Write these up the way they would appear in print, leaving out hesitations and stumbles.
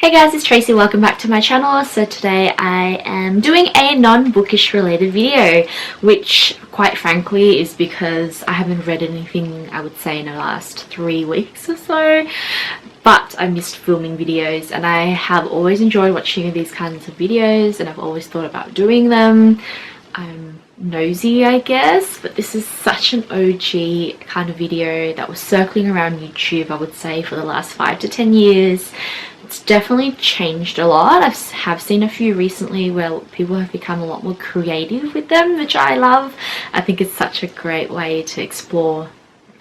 Hey guys, it's Tracy. Welcome back to my channel. So today I am doing a non-bookish related video, which quite frankly is because I haven't read anything, I would say, in the last 3 weeks or so. But I missed filming videos, and I have always enjoyed watching these kinds of videos, and I've always thought about doing them. I'm nosy, I guess, but this is such an OG kind of video that was circling around YouTube, I would say, for the last 5 to 10 years. It's definitely changed a lot. I have seen a few recently where people have become a lot more creative with them, which I love. I think it's such a great way to explore,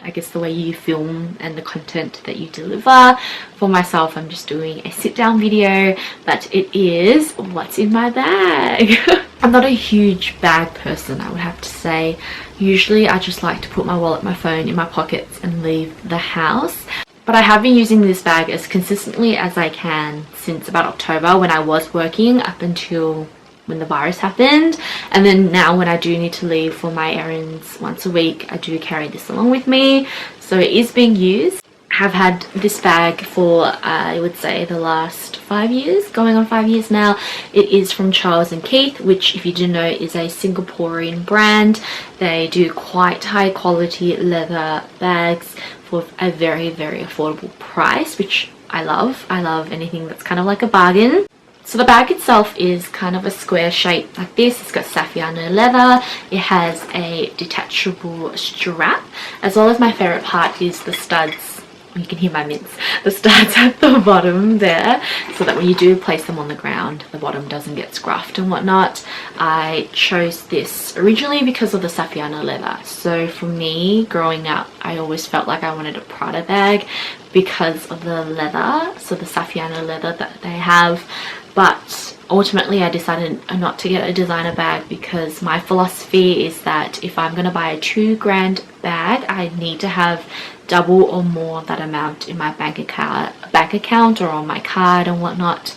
I guess, the way you film and the content that you deliver. For myself, I'm just doing a sit down video, but it is what's in my bag. I'm not a huge bag person, I would have to say. Usually I just like to put my wallet, my phone in my pockets and leave the house. But I have been using this bag as consistently as I can since about October, when I was working up until when the virus happened. And then now when I do need to leave for my errands once a week, I do carry this along with me. So it is being used. I have had this bag for I would say the last 5 years, going on 5 years now. It is from Charles & Keith, which, if you didn't know, is a Singaporean brand. They do quite high quality leather bags for a very affordable price, which I love. I love anything that's kind of like a bargain. So the bag itself is kind of a square shape like this. It's got Saffiano leather. It has a detachable strap, as well as my favorite part is the studs. You can hear my mints. The studs at the bottom there, so that when you do place them on the ground, the bottom doesn't get scruffed and whatnot. I chose this originally because of the Saffiano leather. So for me, growing up, I always felt like I wanted a Prada bag because of the leather, so the Saffiano leather that they have. But ultimately I decided not to get a designer bag because my philosophy is that if I'm going to buy a $2,000 bag, I need to have double or more of that amount in my bank account or on my card and whatnot,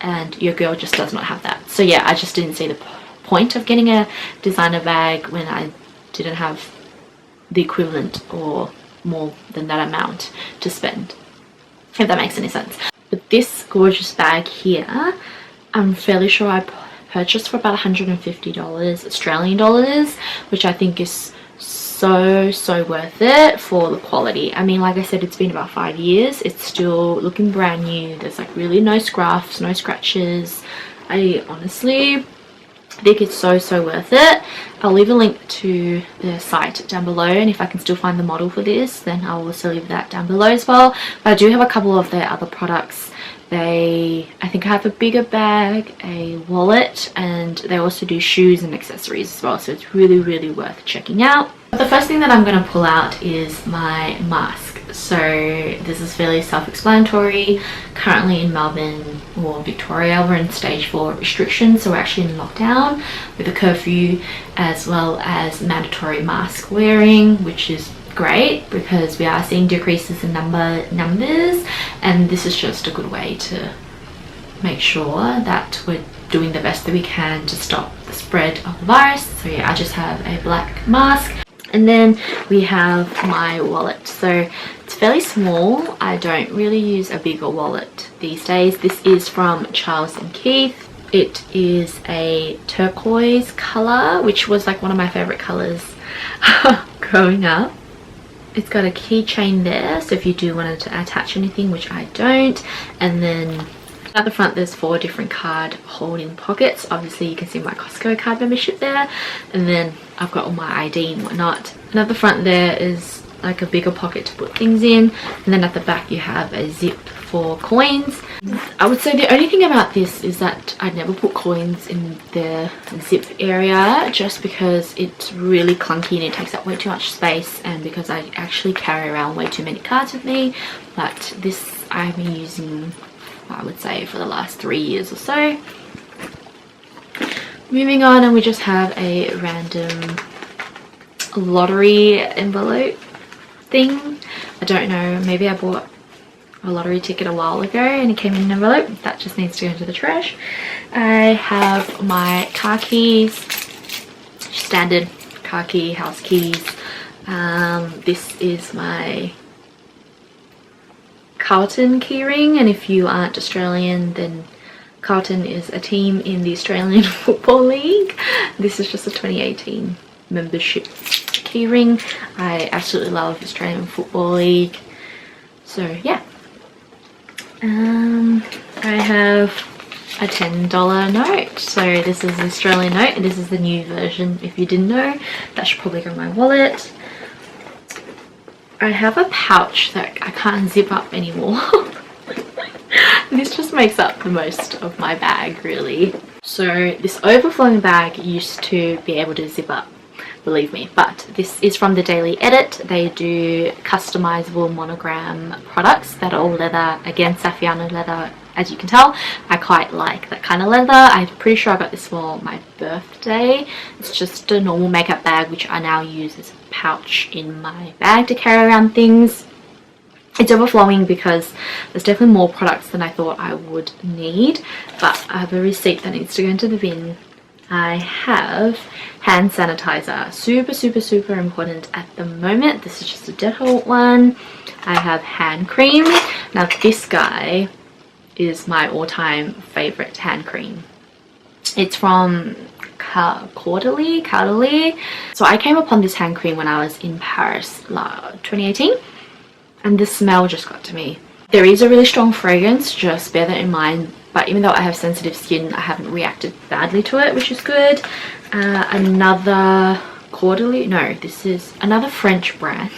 and your girl just does not have that. So yeah, I just didn't see the point of getting a designer bag when I didn't have the equivalent or more than that amount to spend, if that makes any sense. But this gorgeous bag here, I'm fairly sure I purchased for about $150 Australian dollars, which I think is so worth it for the quality. I mean, like I said, it's been about 5 years. It's still looking brand new. There's like really no scruffs, no scratches. I honestly think it's so worth it. I'll leave a link to the site down below, and if I can still find the model for this, then I'll also leave that down below as well. But I do have a couple of their other products. I think I have a bigger bag, a wallet, and they also do shoes and accessories as well, so it's really worth checking out. But the first thing that I'm going to pull out is my mask. So this is fairly self-explanatory. Currently in Melbourne or Victoria, we're in stage 4 restrictions, so we're actually in lockdown with a curfew as well as mandatory mask wearing, which is great because we are seeing decreases in numbers, and this is just a good way to make sure that we're doing the best that we can to stop the spread of the virus. So yeah, I just have a black mask. And then we have my wallet. So it's fairly small. I don't really use a bigger wallet these days. This is from Charles & Keith. It is a turquoise color, which was like one of my favorite colors growing up. It's got a keychain there, so if you do want to attach anything, which I don't. And then at the front there's 4 different card holding pockets. Obviously you can see my Costco card membership there, and then I've got all my ID and whatnot. And at the front there is like a bigger pocket to put things in, and then at the back you have a zip for coins. I would say the only thing about this is that I never put coins in the zip area, just because it's really clunky and it takes up way too much space, and because I actually carry around way too many cards with me. But this I've been using, I would say, for the last 3 years or so. Moving on, and we just have a random lottery envelope thing. I don't know, maybe I bought a lottery ticket a while ago and it came in an envelope. That just needs to go into the trash. I have my car keys, standard car key, house keys. This is my Carlton keyring, and if you aren't Australian, then Carlton is a team in the Australian Football League. This is just a 2018 membership keyring. I absolutely love Australian Football League. So yeah. I have a $10 note. So this is the Australian note and this is the new version. If you didn't know, that should probably go in my wallet. I have a pouch that I can't zip up anymore. This just makes up the most of my bag, really. So this overflowing bag used to be able to zip up, believe me, but this is from the Daily Edit. They do customizable monogram products that are all leather, again Saffiano leather. As you can tell, I quite like that kind of leather. I'm pretty sure I got this for my birthday. It's just a normal makeup bag, which I now use as a pouch in my bag to carry around things. It's overflowing because there's definitely more products than I thought I would need, but I have a receipt that needs to go into the bin. I have hand sanitizer, super important at the moment. This is just a Dettol one. I have hand cream. Now this guy is my all-time favorite hand cream. It's from Caudalie. So I came upon this hand cream when I was in Paris 2018, and the smell just got to me. There is a really strong fragrance, just bear that in mind, but even though I have sensitive skin, I haven't reacted badly to it, which is good. Another Caudalie, no, this is another French brand.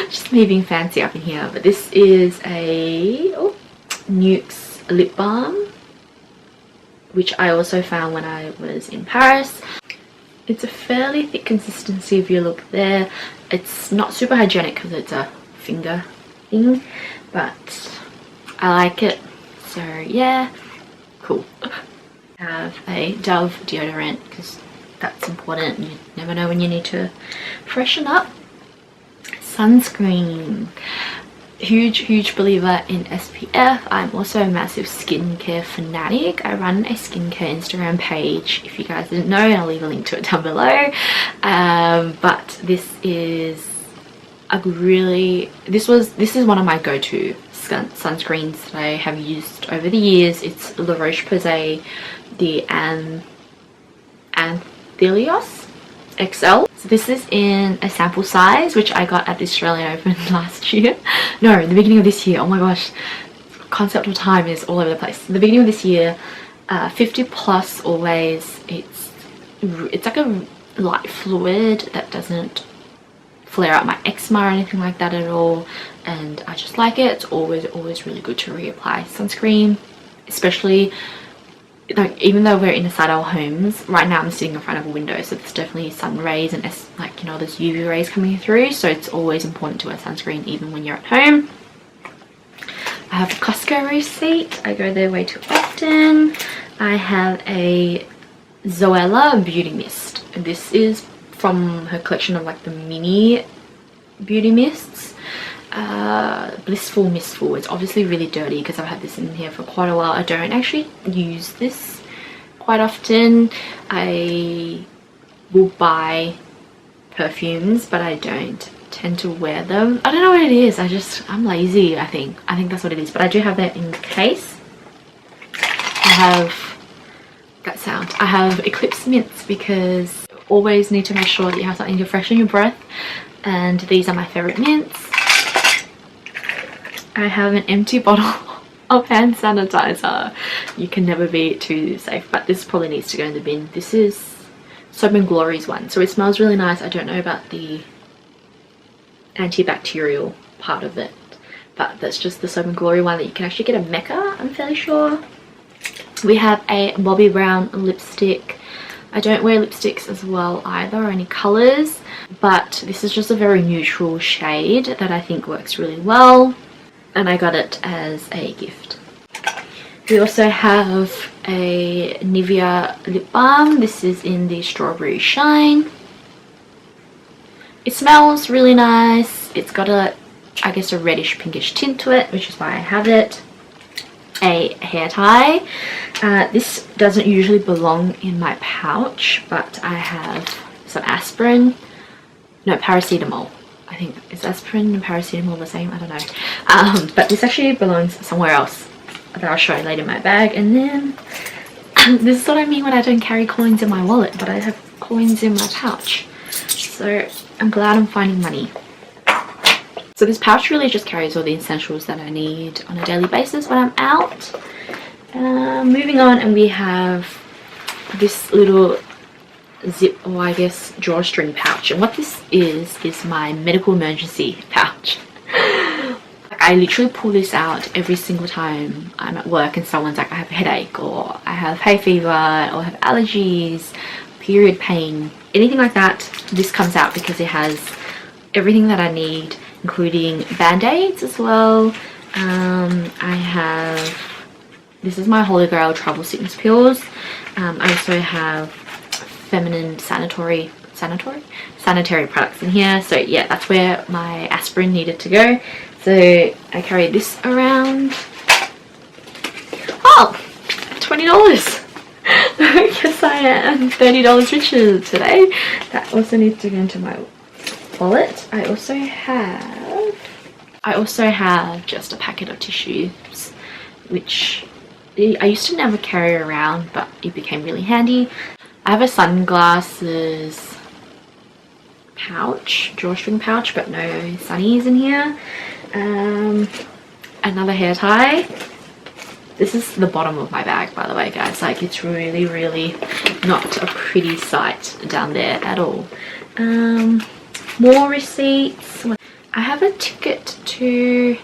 Just me being fancy up in here, but this is a Nuxe lip balm, which I also found when I was in Paris. It's a fairly thick consistency if you look there. It's not super hygienic because it's a finger thing, but I like it. So yeah, cool. I have a Dove deodorant because that's important. You never know when you need to freshen up. Sunscreen. Huge believer in SPF. I'm also a massive skincare fanatic. I run a skincare Instagram page. If you guys didn't know, I'll leave a link to it down below. But this is a really, this is one of my go-to sunscreens that I have used over the years. It's La Roche-Posay, the Anthelios XL. So this is in a sample size, which I got at the Australian Open last year. No, the beginning of this year. Oh my gosh, concept of time is all over the place. The beginning of this year, 50 plus always. It's like a light fluid that doesn't flare out my eczema or anything like that at all, and I just like it. It's always really good to reapply sunscreen, especially like even though we're inside our homes. Right now I'm sitting in front of a window, so there's definitely sun rays and like, you know, there's UV rays coming through, so it's always important to wear sunscreen even when you're at home. I have a Costco receipt. I go there way too often. I have a Zoella beauty mist. This is from her collection of like the mini beauty mists. Blissful Mistful. It's obviously really dirty because I've had this in here for quite a while. I don't actually use this quite often. I will buy perfumes, but I don't tend to wear them. I don't know what it is. I'm lazy, I think that's what it is, but I do have that in case. I have that sound. I have Eclipse mints because always need to make sure that you have something to freshen your breath, and these are my favorite mints. I have an empty bottle of hand sanitizer. You can never be too safe, but this probably needs to go in the bin. This is Soap and Glory's one, so it smells really nice. I don't know about the antibacterial part of it, but that's just the Soap and Glory one that you can actually get at Mecca, I'm fairly sure. We have a Bobbi Brown lipstick. I don't wear lipsticks as well either, or any colours, but this is just a very neutral shade that I think works really well, and I got it as a gift. We also have a Nivea lip balm. This is in the Strawberry Shine. It smells really nice. It's got a, I guess, a reddish pinkish tint to it, which is why I have it. A hair tie. This doesn't usually belong in my pouch, but I have some aspirin, no, paracetamol. I think is aspirin and paracetamol the same, I don't know. But this actually belongs somewhere else that I'll show you later in my bag. And then this is what I mean when I don't carry coins in my wallet, but I have coins in my pouch. So I'm glad I'm finding money. So this pouch really just carries all the essentials that I need on a daily basis when I'm out. Moving on, and we have this little zip, or I guess drawstring pouch. And what this is my medical emergency pouch. I literally pull this out every single time I'm at work and someone's like, I have a headache, or I have hay fever, or I have allergies, period pain, anything like that. This comes out because it has everything that I need, including band-aids as well. I have, this is my Holy Grail travel sickness pills. I also have feminine sanitary products in here. So yeah, that's where my aspirin needed to go. So I carry this around. Oh, $20. I guess I am $30 richer today. That also needs to go into my wallet. I also have just a packet of tissues, which I used to never carry around, but it became really handy. I have a sunglasses pouch, drawstring pouch, but no sunnies in here. Another hair tie. This is the bottom of my bag, by the way, guys. Like, it's really, really not a pretty sight down there at all. More receipts. I have a ticket to...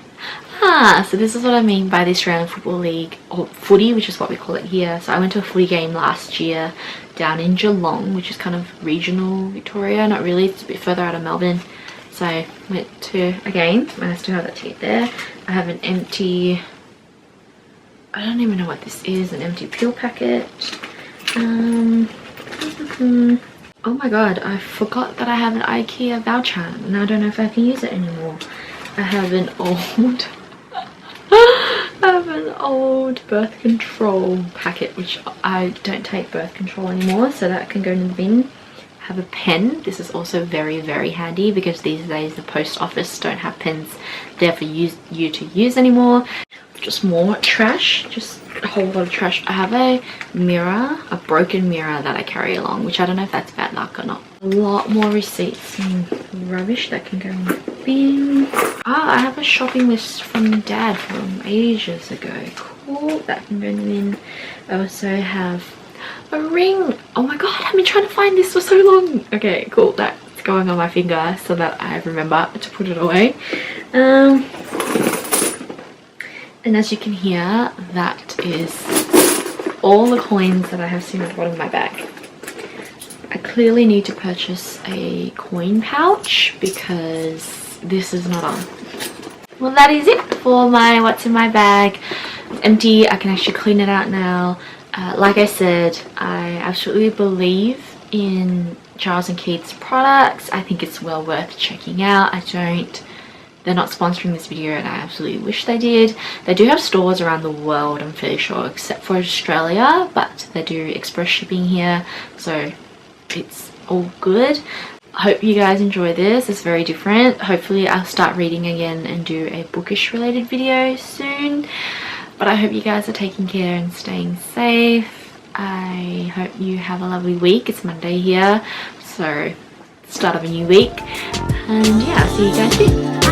so this is what I mean by the Australian Football League, or footy, which is what we call it here. So I went to a footy game last year down in Geelong, which is kind of regional Victoria. Not really, it's a bit further out of Melbourne. So I went to a game, and I still have that ticket there. I have an empty... I don't even know what this is, an empty peel packet. Oh my god, I forgot that I have an IKEA voucher, and I don't know if I can use it anymore. I have an old birth control packet, which I don't take birth control anymore, so that can go in the bin. I have a pen. This is also very, very handy because these days the post office don't have pens there for you to use anymore. Just more trash, just a whole lot of trash. I have a mirror, a broken mirror that I carry along, which I don't know if that's bad luck or not. A lot more receipts and rubbish that can go in the bin. I have a shopping list from Dad from ages ago. Cool, that can go in the bin. I also have a ring. Oh my god, I've been trying to find this for so long. Okay, cool, that's going on my finger so that I remember to put it away. And as you can hear, that is all the coins that I have seen at the bottom of my bag. I clearly need to purchase a coin pouch because this is not on. Well, that is it for my what's in my bag. It's empty. I can actually clean it out now. Like I said, I absolutely believe in Charles & Keith's products. I think it's well worth checking out. They're not sponsoring this video, and I absolutely wish they did. They do have stores around the world, I'm fairly sure, except for Australia, but they do express shipping here, so it's all good. I hope you guys enjoy this. It's very different. Hopefully I'll start reading again and do a bookish related video soon. But I hope you guys are taking care and staying safe. I hope you have a lovely week. It's Monday here, so start of a new week. And yeah, I'll see you guys soon.